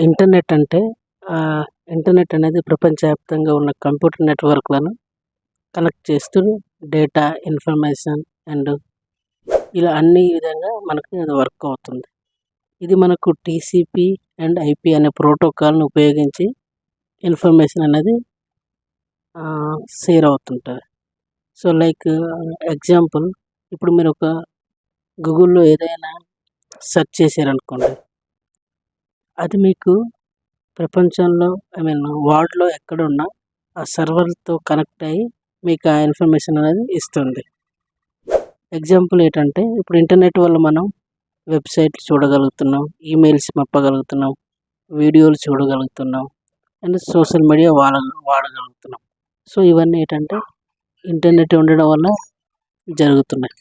Internet అంటే internet అనేది ప్రపంచవ్యాప్తంగా ఉన్న కంప్యూటర్ నెట్వర్క్లను కనెక్ట్ చేస్తూ డేటా, ఇన్ఫర్మేషన్ అండ్ ఇలా అన్ని విధంగా మనకి అది వర్క్ అవుతుంది. ఇది మనకు టీసీపీ అండ్ ఐపీ అనే ప్రోటోకాల్ని ఉపయోగించి ఇన్ఫర్మేషన్ అనేది షేర్ అవుతుంటుంది. సో లైక్ ఎగ్జాంపుల్, ఇప్పుడు మీరు ఒక గూగుల్లో ఏదైనా సెర్చ్ చేశారనుకోండి, అది మీకు ప్రపంచంలో వరల్డ్‌లో ఎక్కడున్నా ఆ సర్వర్‌తో కనెక్ట్ అయ్యి మీకు ఆ ఇన్ఫర్మేషన్ అనేది ఇస్తుంది. ఎగ్జాంపుల్ ఏంటంటే, ఇప్పుడు ఇంటర్నెట్ వల్ల మనం వెబ్‌సైట్లు చూడగలుగుతున్నాం, ఈమెయిల్స్ పంపగలుగుతున్నాం, వీడియోలు చూడగలుగుతున్నాం అండ్ సోషల్ మీడియా వాడగలుగుతున్నాం. సో ఇవన్నీ ఏంటంటే ఇంటర్నెట్ ఉండడం వల్ల జరుగుతున్నాయి.